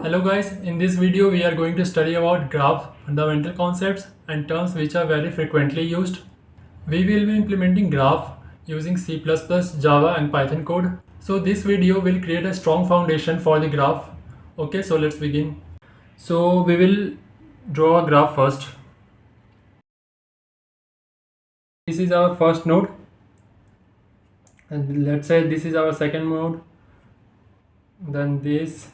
Hello guys, in this video we are going to study about graph, fundamental concepts and terms which are very frequently used. We will be implementing graph using C++, Java and Python code. So this video will create a strong foundation for the graph. Okay, so let's begin. So we will draw a graph first. This is our first node and let's say this is our second node, then this.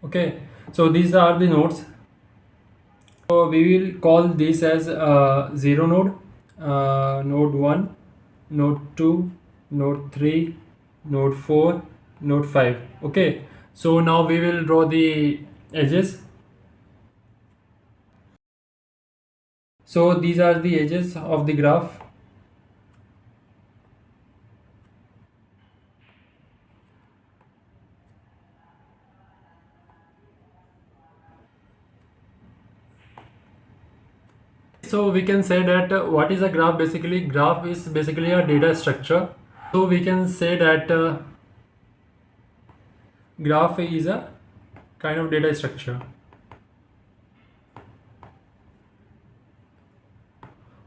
Okay, so these are the nodes. So we will call this as 0 node, node 1, node 2, node 3, node 4, node 5. Okay, so now we will draw the edges. So these are the edges of the graph. So we can say that what is a graph? Basically, graph is basically a data structure. So we can say that graph is a kind of data structure.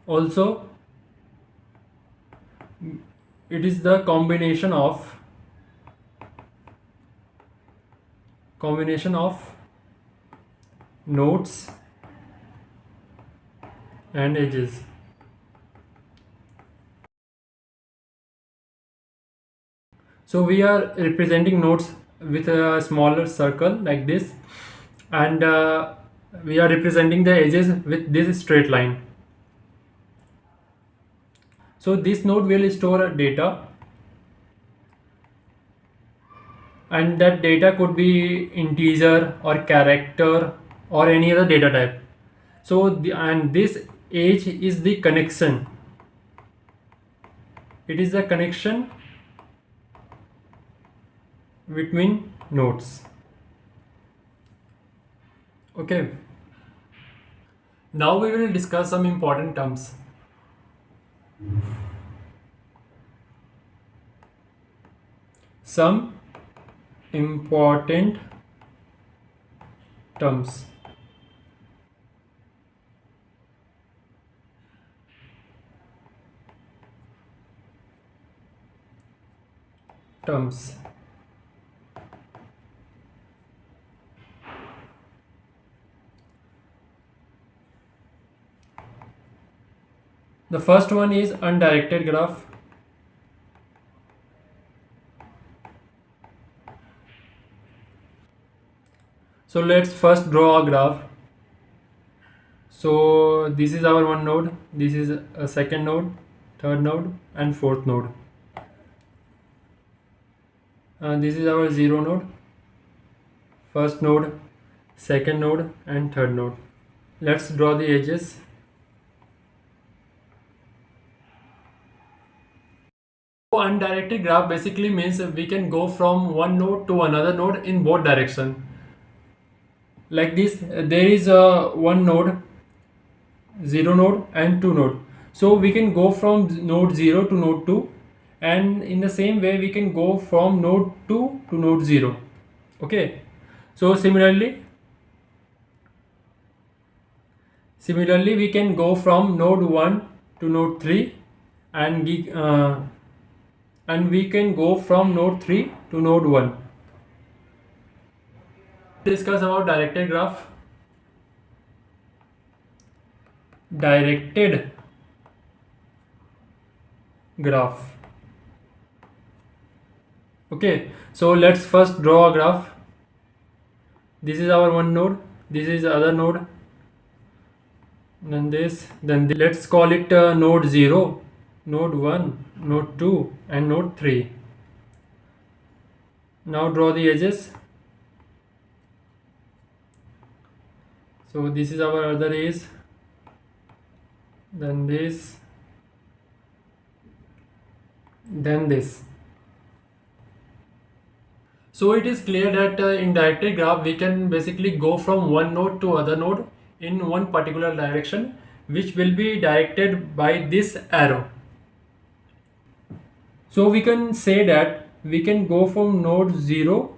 Also, it is the combination of nodes and edges. So we are representing nodes with a smaller circle like this, and we are representing the edges with this straight line. So this node will store data, and that data could be integer or character or any other data type. So and this edge is the connection. It is the connection between nodes. Okay, now we will discuss some important terms. Some important terms. The first one is undirected graph. So let's first draw a graph. So this is our one node, this is a second node, third node and fourth node. This is our 0 node, first node, second node and third node. Let's draw the edges. So undirected graph basically means we can go from one node to another node in both direction. Like this, there is a one node, 0 node and 2 node. So we can go from node 0 to node 2, and in the same way we can go from node 2 to node 0. Okay, so similarly we can go from node 1 to node 3, and we can go from node 3 to node 1. Discuss about directed graph. Directed graph. Okay, so let's first draw a graph. This is our one node, this is the other node, then this, let's call it node 0, node 1, node 2 and node 3. Now draw the edges. So this is our other edge, then this, then this. So it is clear that in directed graph we can basically go from one node to other node in one particular direction, which will be directed by this arrow. So we can say that we can go from node 0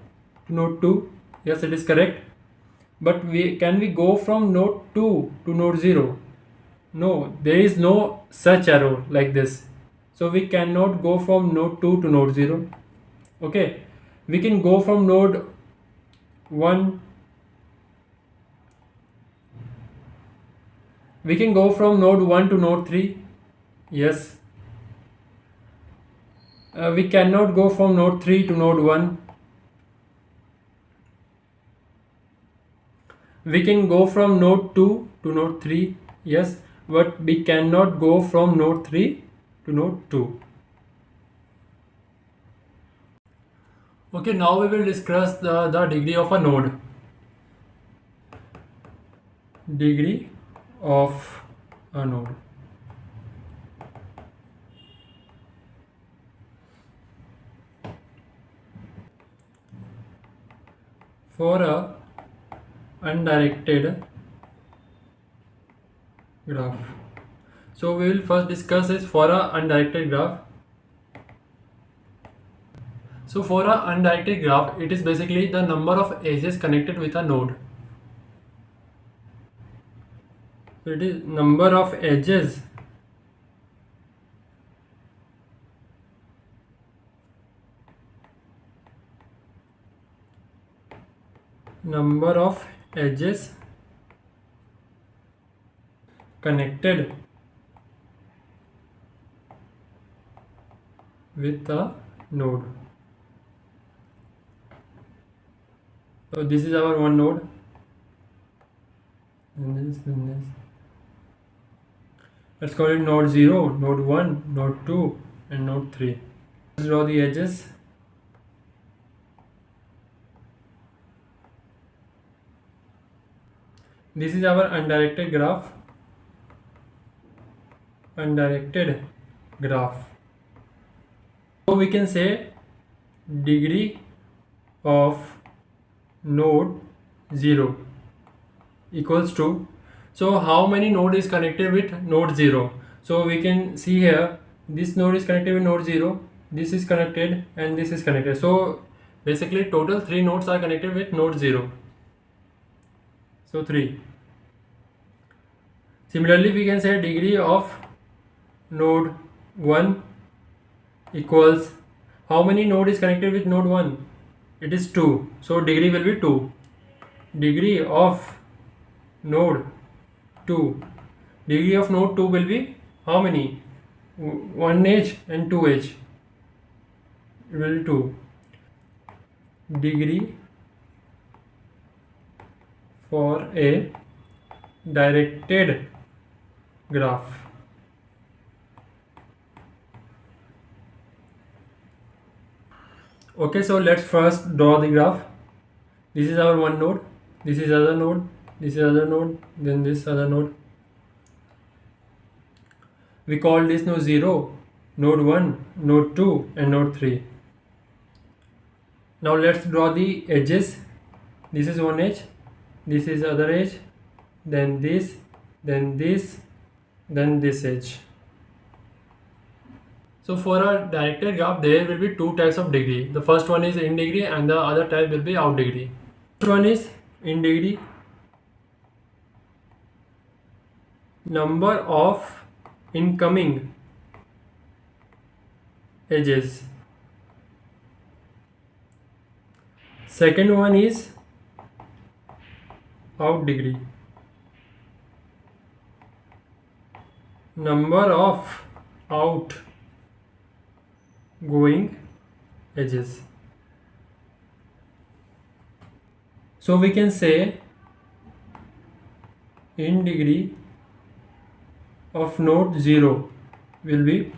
to node 2. Yes, it is correct. But we go from node 2 to node 0? No, there is no such arrow like this. So we cannot go from node 2 to node 0. Okay, we can go from node 1. We can go from node 1 to node 3. Yes. We cannot go from node 3 to node 1. We can go from node 2 to node 3. Yes, but we cannot go from node 3 to node 2. Okay, now we will discuss the degree of a node. Degree of a node. For a undirected graph. So we will first discuss this for a undirected graph. So for a undirected graph, it is basically the number of edges connected with a node. So it is number of edges connected with a node. So this is our one node. And this. Let's call it node 0, node 1, node 2, and node 3. Let's draw the edges. This is our undirected graph. So we can say degree of node 0 equals to, so how many node is connected with node 0? So we can see here, this node is connected with node 0, this is connected, and this is connected. So basically total 3 nodes are connected with node 0. So 3. Similarly, we can say degree of node 1 equals, how many node is connected with node 1? It is 2. So degree will be 2. Degree of node 2. Degree of node 2 will be how many? 1 edge and 2 edge. It will be 2. Degree for a directed graph. Okay, so let's first draw the graph. This is our one node, this is other node, this is other node, then this other node. We call this node 0, node 1, node 2, and node 3. Now let's draw the edges. This is one edge, this is other edge, then this, then this, then this edge. So for a directed graph, there will be two types of degree. The first one is in degree and the other type will be out degree. First one is in degree. Number of incoming edges. Second one is out degree. Number of outgoing edges. So we can say in degree of node 0 will be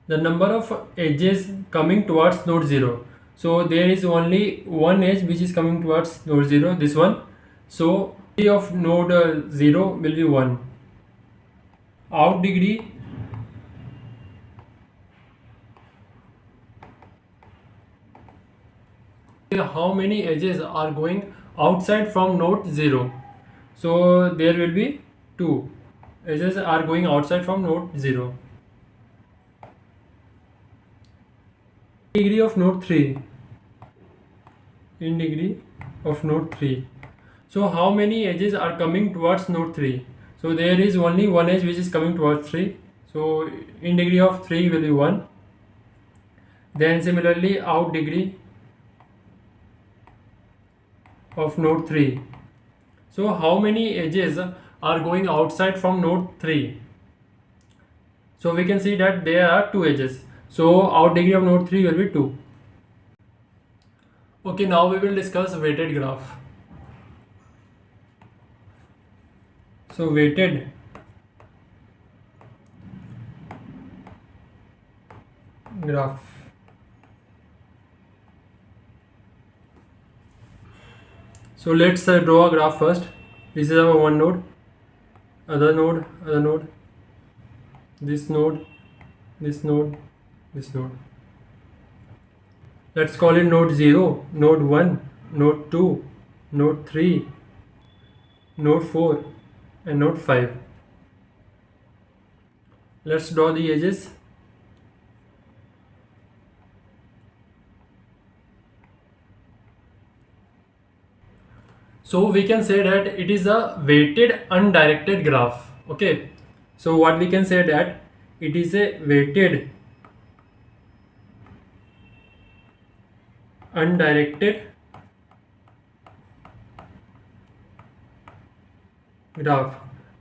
the number of edges coming towards node 0. So there is only one edge which is coming towards node 0, this one. So degree of node 0 will be 1. Out degree how many edges are going outside from node 0. So there will be 2 edges are going outside from node 0. degree of node 3, in degree of node 3. So how many edges are coming towards node 3? So there is only one edge which is coming towards 3. So in degree of 3 will be 1. Then similarly out degree of node 3. So how many edges are going outside from node 3? So we can see that there are 2 edges. So out degree of node 3 will be 2. Okay, now we will discuss weighted graph. So weighted graph. So let's draw a graph first. This is our one node, other node, this node, this node, this node. Let's call it node 0, node 1, node 2, node 3, node 4 and node 5. Let's draw the edges. So we can say that it is a weighted undirected graph. Okay, so what we can say that it is a weighted undirected graph.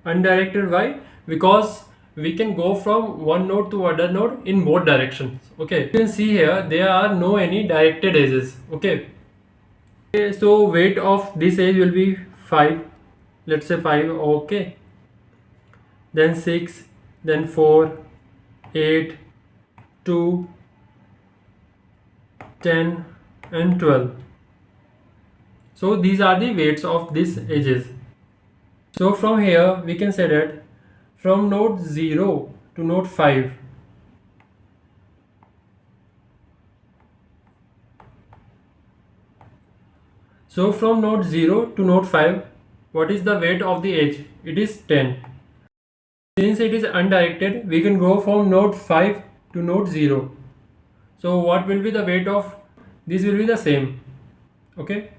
Undirected, why? Because we can go from one node to other node in both directions. Okay, you can see here there are no any directed edges. Okay, so weight of this edge will be 5. Let's say 5. Okay, then 6, then 4, 8, 2, 10 and 12. So these are the weights of these edges. So from here we can say that from node 0 to node 5, so from node 0 to node 5, what is the weight of the edge? It is 10. Since it is undirected, we can go from node 5 to node 0. So what will be the weight of this? Will be the same. Okay,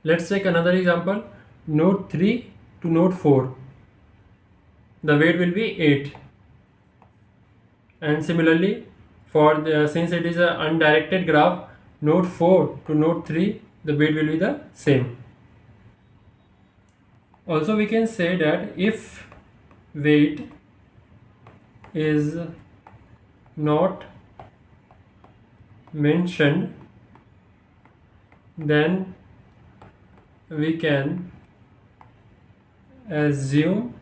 let's take another example. Node 3 to node 4, the weight will be 8. And similarly for the, since it is an undirected graph, node 4 to node 3, the weight will be the same. Also we can say that if weight is not mentioned, then we can assume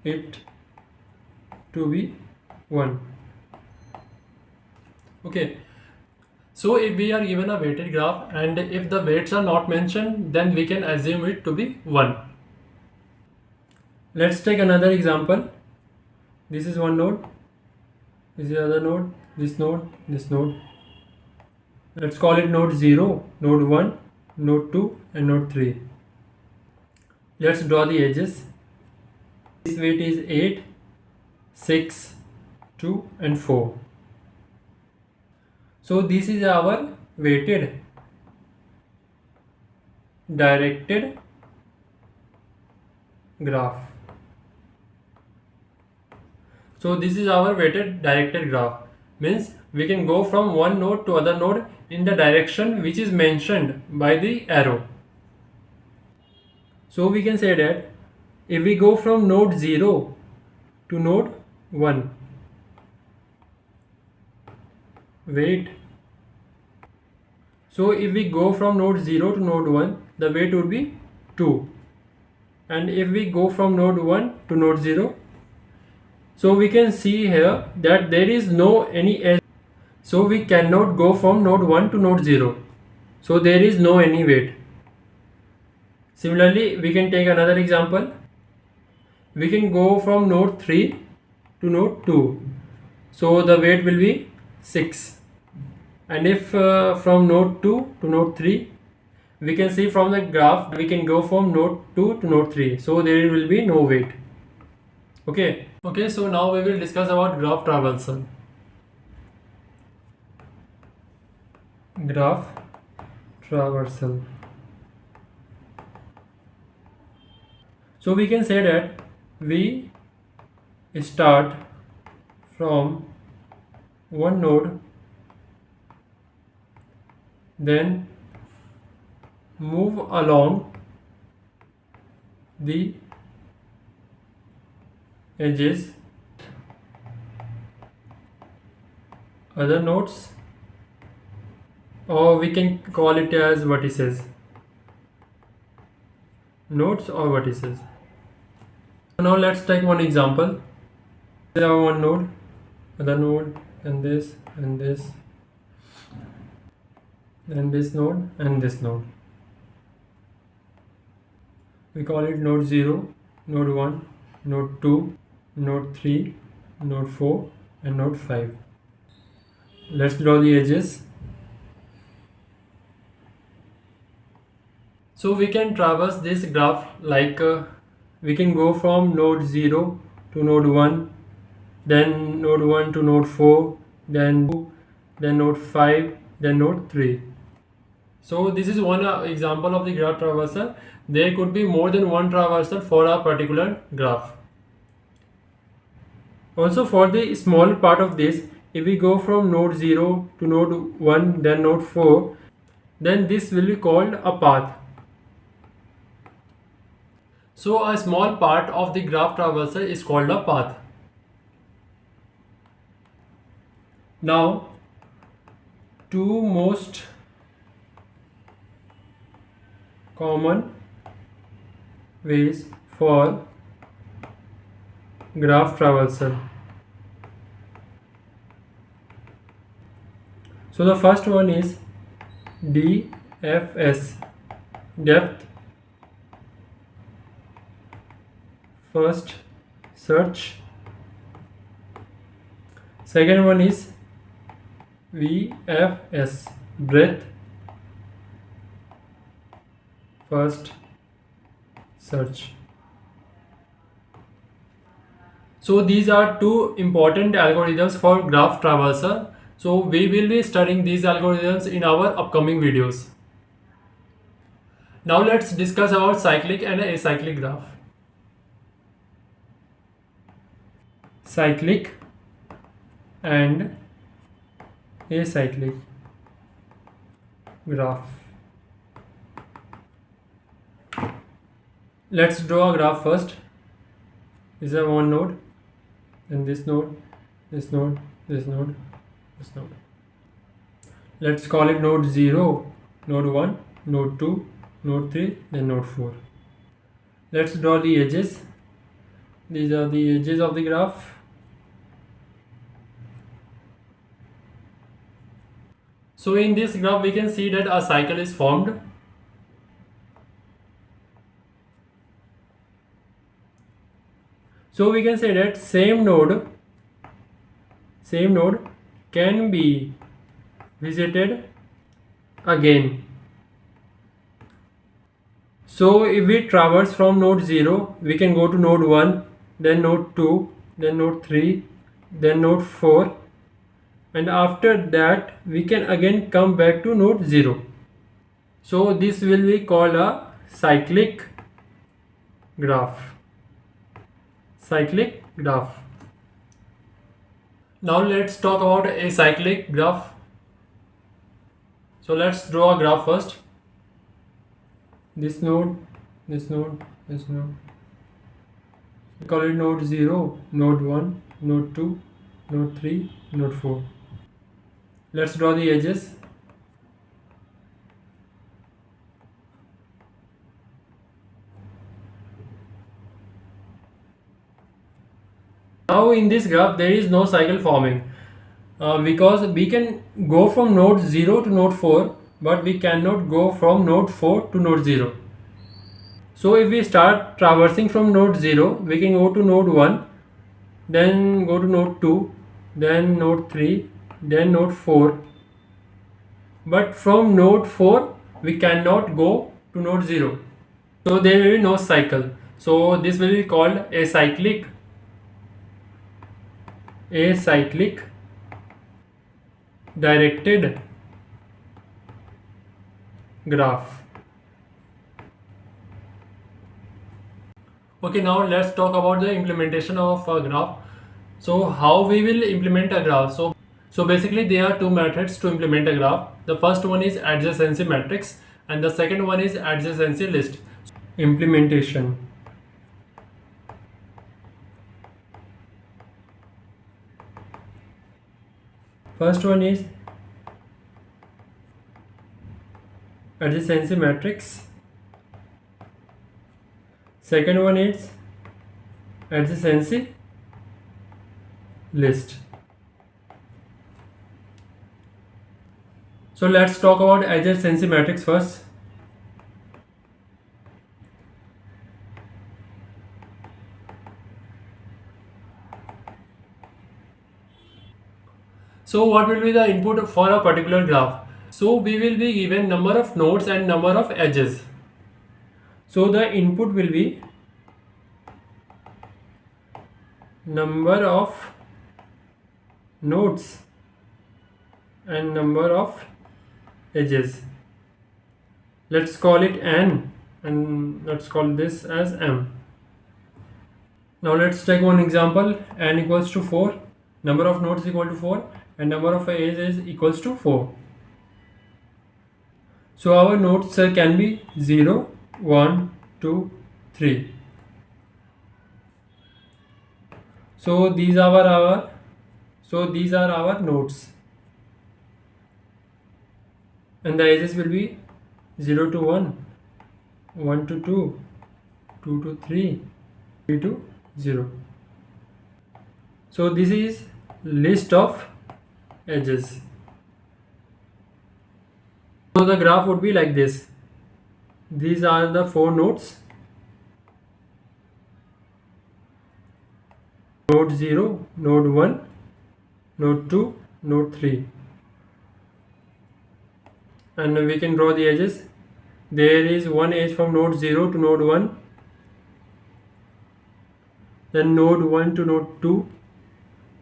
it to be 1. Okay, so if we are given a weighted graph and if the weights are not mentioned, then we can assume it to be 1. Let's take another example. This is one node, this is other node, this node, this node. Let's call it node 0, node 1, node 2 and node 3. Let's draw the edges. This weight is 8, 6, 2 and 4. So this is our weighted directed graph. So this is our weighted directed graph. Means we can go from one node to other node in the direction which is mentioned by the arrow. So we can say that if we go from node 0 to node 1, weight. So if we go from node 0 to node 1, the weight would be 2. And if we go from node 1 to node 0, so we can see here that there is no any edge. So we cannot go from node 1 to node 0. So there is no any weight. Similarly, we can take another example. We can go from node 3 to node 2. So the weight will be 6. And if from node 2 to node 3, we can see from the graph we can go from node 2 to node 3. So there will be no weight. Okay, so now we will discuss about graph traversal. graph traversal. So we can say that we start from one node, then move along the edges, other nodes, or we can call it as vertices, nodes or vertices. So now let's take one example. We have one node, other node, and this and this, and this node and this node. We call it node 0, node 1, node 2, node 3, node 4, and node 5. Let's draw the edges. So we can traverse this graph like we can go from node 0 to node 1, then node 1 to node 4, then 2, then node 5, then node 3. So this is one example of the graph traversal. There could be more than one traversal for a particular graph. Also for the small part of this, if we go from node 0 to node 1, then node 4, then this will be called a path. So a small part of the graph traversal is called a path. Now, two most common ways for graph traversal. So the first one is DFS, depth first search. Second one is VFS, breadth first search. So these are two important algorithms for graph traversal. So we will be studying these algorithms in our upcoming videos. Now let's discuss about cyclic and acyclic graph. Cyclic and acyclic graph. Let's draw a graph first. This is one node, and this node, this node, this node, this node. Let's call it node 0, node 1, node 2, node 3, then node 4. Let's draw the edges. These are the edges of the graph. So in this graph we can see that a cycle is formed. So we can say that same node can be visited again. So if we traverse from node 0, we can go to node 1, then node 2, then node 3, then node 4, and after that we can again come back to node 0. So this will be called a cyclic graph. Cyclic graph. Now let's talk about a cyclic graph. So let's draw a graph first. This node, this node, this node. We call it node 0, node 1, node 2, node 3, node 4. Let's draw the edges. Now in this graph there is no cycle forming because we can go from node 0 to node 4, but we cannot go from node 4 to node 0. So if we start traversing from node 0, we can go to node 1, then go to node 2, then node 3, then node 4. But from node 4 we cannot go to node 0. So there will be no cycle. So this will be called acyclic directed graph. Okay, now let's talk about the implementation of a graph. So how we will implement a graph? So basically there are two methods to implement a graph. The first one is adjacency matrix and the second one is adjacency list. Implementation. First one is adjacency matrix. Second one is adjacency list. So let's talk about adjacency matrix first. So what will be the input for a particular graph? So we will be given number of nodes and number of edges. So the input will be number of nodes and number of edges. Let's call it n and let's call this as m. Now let's take one example. N equals to 4, number of nodes equal to 4 and number of edges equals to 4. So our nodes can be 0, 1, 2, 3. So these are our nodes, and the edges will be 0 to 1, 1 to 2, 2 to 3, 3 to 0. So this is list of edges. So the graph would be like this. These are the 4 nodes. Node 0, node 1, node 2, node 3. And we can draw the edges. There is one edge from node 0 to node 1, then node 1 to node 2,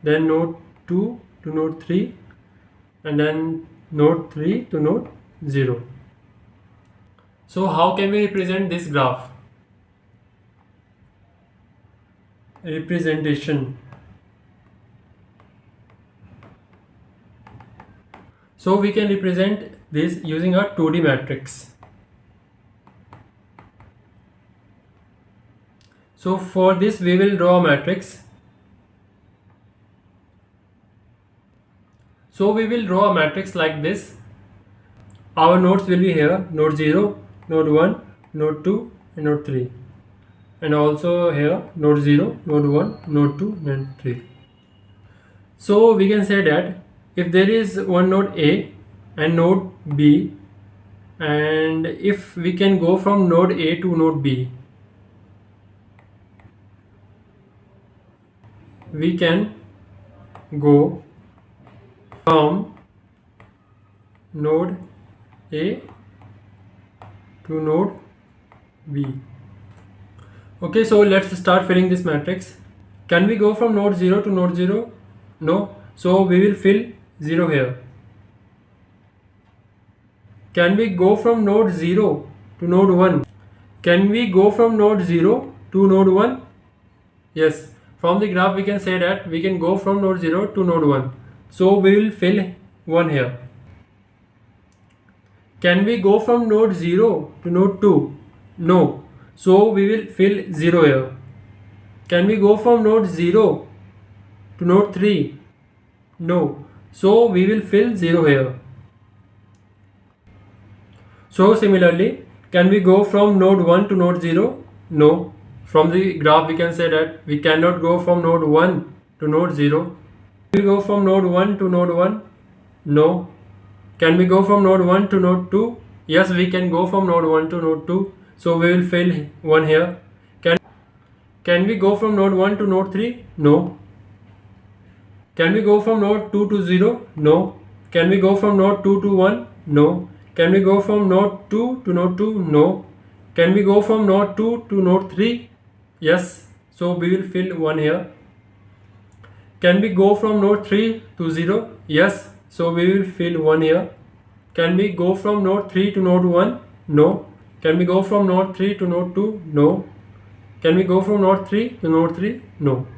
then node 2 to node 3, and then node 3 to node 0. So how can we represent this graph? Representation. So we can represent this using a 2D matrix. So for this we will draw a matrix. So we will draw a matrix like this. Our nodes will be here, node 0, node 1, node 2 and node 3. And also here node 0, node 1, node 2, node 3. So we can say that if there is one node A and node B, and if we can go from node A to node B, we can go from node A to node B. Okay, so let's start filling this matrix. Can we go from node 0 to node 0? No. So we will fill 0 here. Can we go from node 0 to node 1? Can we go from node 0 to node 1? Yes. From the graph we can say that we can go from node 0 to node 1. So we will fill 1 here. Can we go from node 0 to node 2? No. So we will fill 0 here. Can we go from node 0 to node 3? No. So we will fill 0 here. So similarly, can we go from node 1 to node 0? No. From the graph we can say that we cannot go from node 1 to node 0. Can we go from node 1 to node 1? No. Can we go from node 1 to node 2? Yes, we can go from node 1 to node 2. So we will fill 1 here. Can we go from node 1 to node 3? No. Can we go from node 2 to 0? No. Can we go from node 2 to 1? No. Can we go from node 2 to node 2? No. Can we go from node 2 to node 3? Yes. So we will fill 1 here. Can we go from node 3 to 0? Yes. So we will fill 1 here. Can we go from node 3 to node 1? No. Can we go from node 3 to node 2? No. Can we go from node 3 to node 3? No.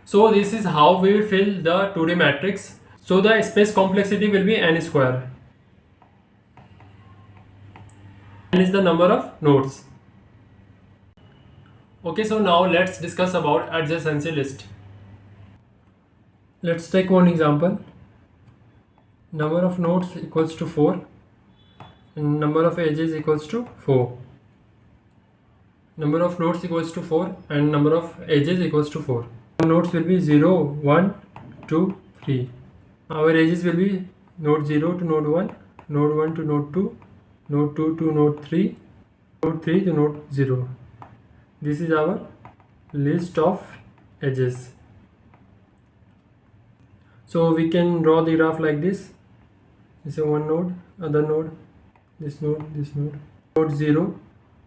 So this is how we will fill the 2D matrix. So the space complexity will be n square. N is the number of nodes. Okay, so now let's discuss about adjacency list. Let's take one example. Number of nodes equals to 4 and number of edges equals to 4. Number of nodes equals to 4 and number of edges equals to 4. Nodes will be 0, 1, 2, 3. Our edges will be node 0 to node 1, node 1 to node 2, node 2 to node 3, node 3 to node 0. This is our list of edges. So we can draw the graph like this. This is one node, other node, this node, node 0,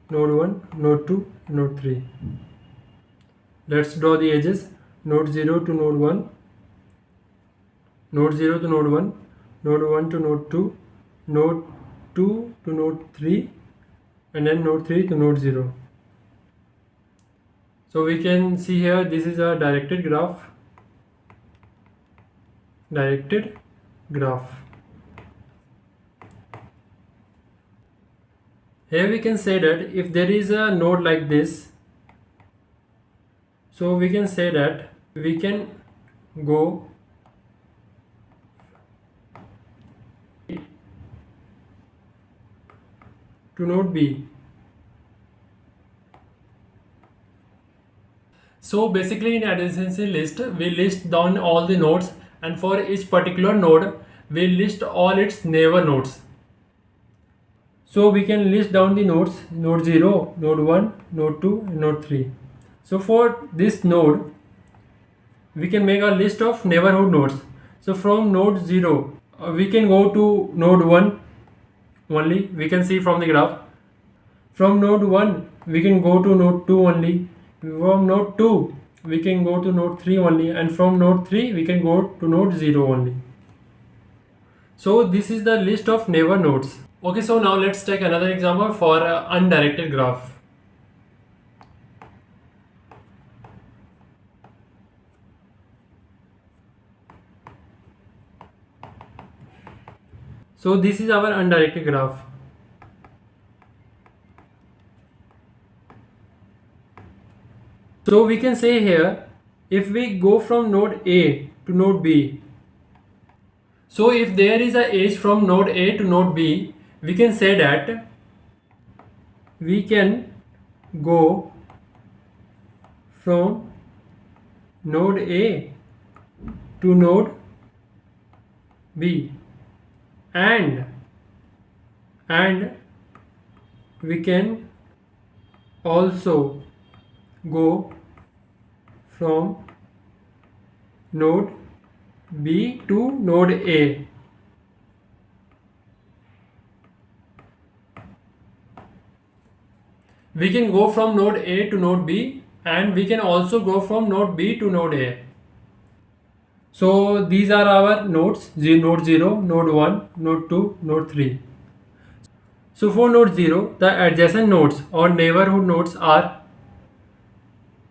node 1, node 2, node 3. Let's draw the edges. Node 0 to node 1, node 0 to node 1, node 1 to node 2, node 2 to node 3, and then node 3 to node 0. So we can see here this is a directed graph. Directed graph. Here we can say that if there is a node like this, so we can say that we can go to node B. So basically in adjacency list we list down all the nodes, and for each particular node we list all its neighbor nodes. So we can list down the nodes: node 0, node 1, node 2 and node 3. So for this node we can make a list of neighborhood nodes. So from node 0 we can go to node 1 only, we can see from the graph. From node 1 we can go to node 2 only. From node 2 we can go to node 3 only, and from node 3 we can go to node 0 only. So this is the list of neighbor nodes. Okay, so now let's take another example for undirected graph. So this is our undirected graph. So we can say here, if we go from node A to node B, so if there is a edge from node A to node B, we can say that we can go from node A to node B, and we can also go from node B to node A. We can go from node A to node B, and we can also go from node B to node A. So these are our nodes: node 0, node 1, node 2, node 3. So for node 0, the adjacent nodes or neighborhood nodes are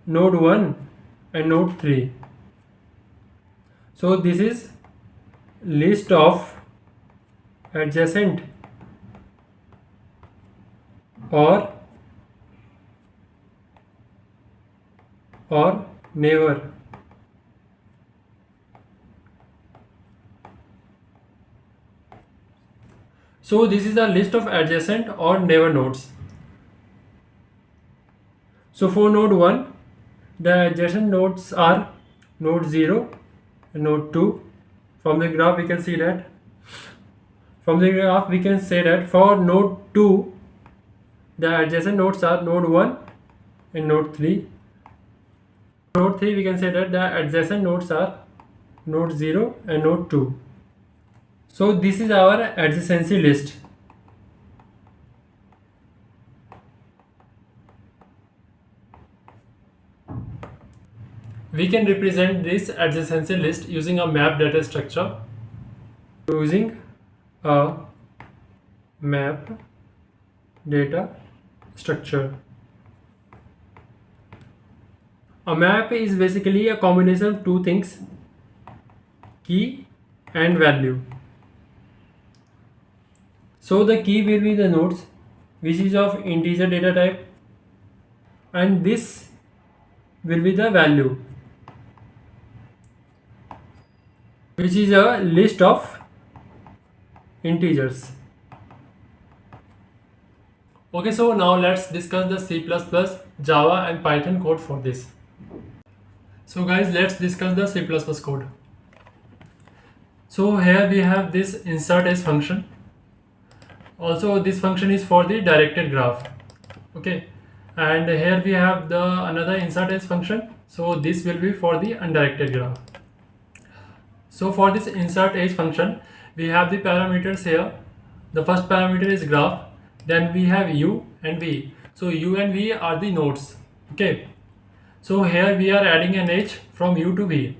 node 1 and node 3. So this is list of adjacent or neighbor. So this is a list of adjacent or neighbor nodes. So for node 1, the adjacent nodes are node 0 and node 2. From the graph we can see that. From the graph we can say that for node 2, the adjacent nodes are node 1 and node 3. Node 3 we can say that the adjacent nodes are node 0 and node 2. So this is our adjacency list. We can represent this adjacency list using a map data structure. using a map data structure. A map is basically a combination of two things, key and value. So the key will be the nodes which is of integer data type, and this will be the value which is a list of integers. Okay, so now let's discuss the C++, Java and Python code for this. So guys, let's discuss the C++ code. So here we have this insert as function. Also this function is for the directed graph. Okay, and here we have the another insert as function. So this will be for the undirected graph. So for this insert age function, we have the parameters here. The first parameter is graph, then we have u and v. So u and v are the nodes. Okay, so here we are adding an edge from u to v.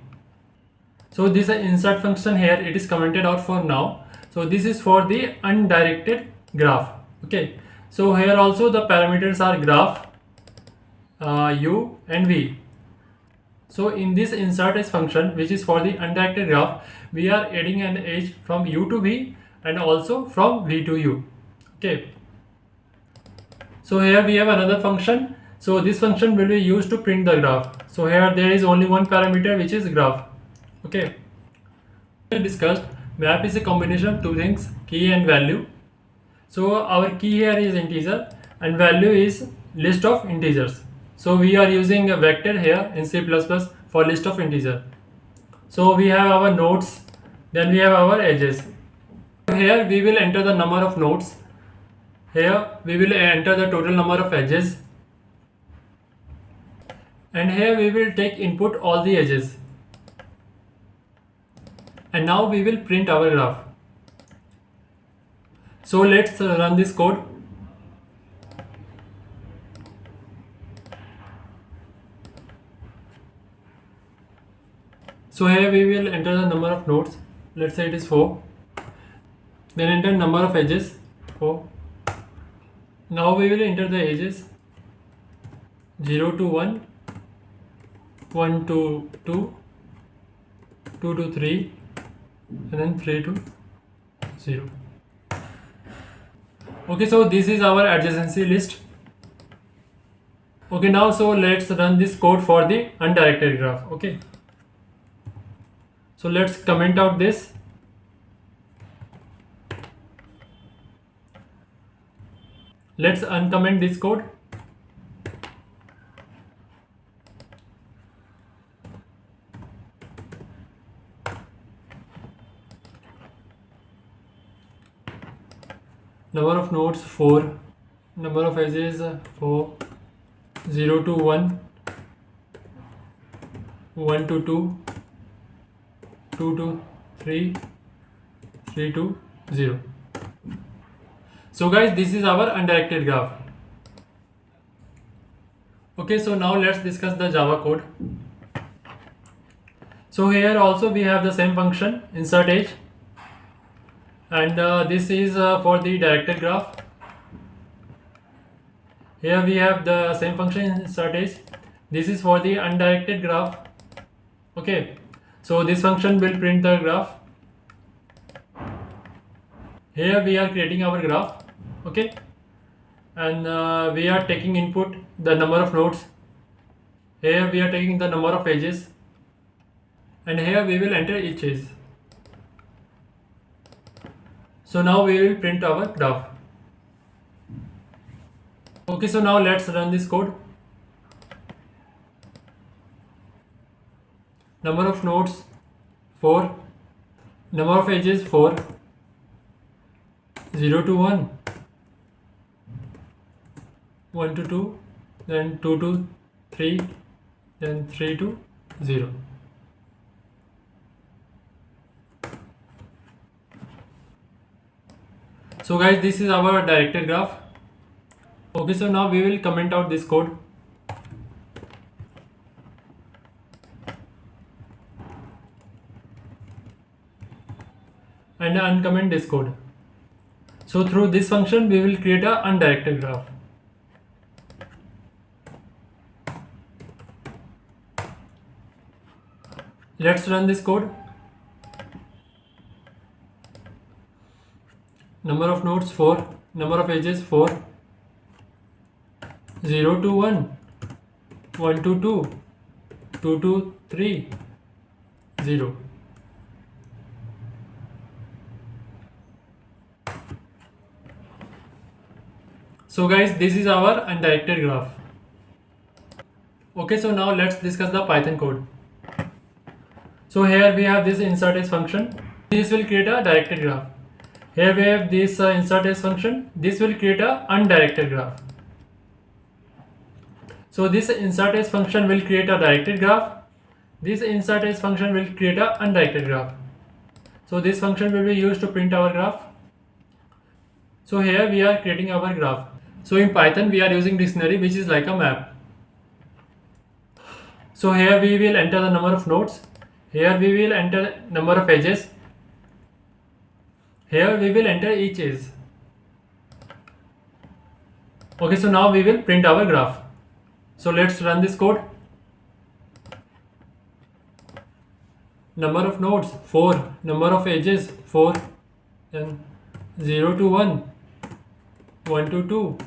So this insert function here, it is commented out for now. So this is for the undirected graph. Okay, so here also the parameters are graph, u and v. So in this insert as function, which is for the undirected graph, we are adding an edge from u to v and also from v to u. Okay, so here we have another function. So this function will be used to print the graph. So here there is only one parameter, which is graph. Okay, we discussed map is a combination of two things, key and value. So our key here is integer and value is list of integers. So we are using a vector here in C++ for list of integer. So we have our nodes, then we have our edges. Here we will enter the number of nodes. Here we will enter the total number of edges. And here we will take input all the edges. And now we will print our graph. So let's run this code. So here we will enter the number of nodes. Let's say it is 4. Then enter number of edges, 4. Now we will enter the edges 0 to 1, 1 to 2, 2 to 3, and then 3 to 0. Okay, so this is our adjacency list. Okay, now so let's run this code for the undirected graph. Okay, so let's comment out this. Let's uncomment this code. Number of nodes 4, number of edges 4, 0 to 1, 1 to 2, 2 to 3, 3 to 0. So guys, this is our undirected graph. Okay, so now let's discuss the Java code. So here also we have the same function, insert edge, and this is for the directed graph. Here we have the same function, insert edge. This is for the undirected graph. Okay, so this function will print the graph. Here we are creating our graph. Okay, and we are taking input the number of nodes. Here we are taking the number of edges, and here we will enter each edge. So now we will print our graph. Okay, so now let's run this code. Number of nodes 4, number of edges 4, 0 to 1, 1 to 2, then 2 to 3, then 3 to 0. So guys, this is our directed graph. Okay, so now we will comment out this code. and uncomment this code. So through this function we will create a undirected graph. Let's run this code. Number of nodes 4, number of edges 4, 0 to 1, 1 to 2, 2 to 3, 0. So guys, this is our undirected graph. Okay, so now let's discuss the Python code. So here we have this insert as function. This will create a directed graph. Here we have this insert as function. This will create a undirected graph. So this insert as function will create a directed graph. This insert as function will create a undirected graph. So this function will be used to print our graph. So here we are creating our graph. So in Python we are using dictionary, which is like a map. So here we will enter the number of nodes. Here we will enter number of edges. Here we will enter each edge. Okay, so now we will print our graph. So let's run this code. Number of nodes 4, number of edges 4, then 0 to 1, 1 to 2,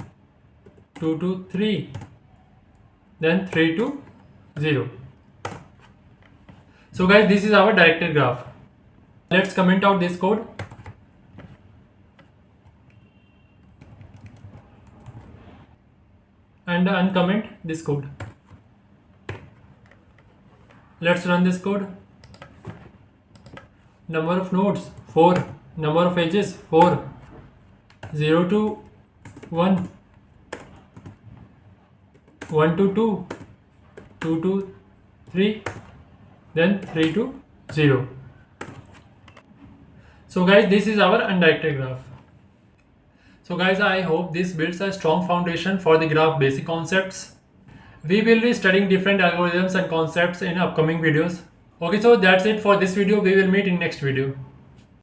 2 to 3, then 3 to 0. So guys, this is our directed graph. Let's comment out this code. And uncomment this code. Let's run this code. Number of nodes 4, number of edges 4, 0 to 1, 1 to 2, 2 to 3, then 3 to 0. So guys, this is our undirected graph. So guys, I hope this builds a strong foundation for the graph basic concepts. We will be studying different algorithms and concepts in upcoming videos. Okay, so that's it for this video. We will meet in next video.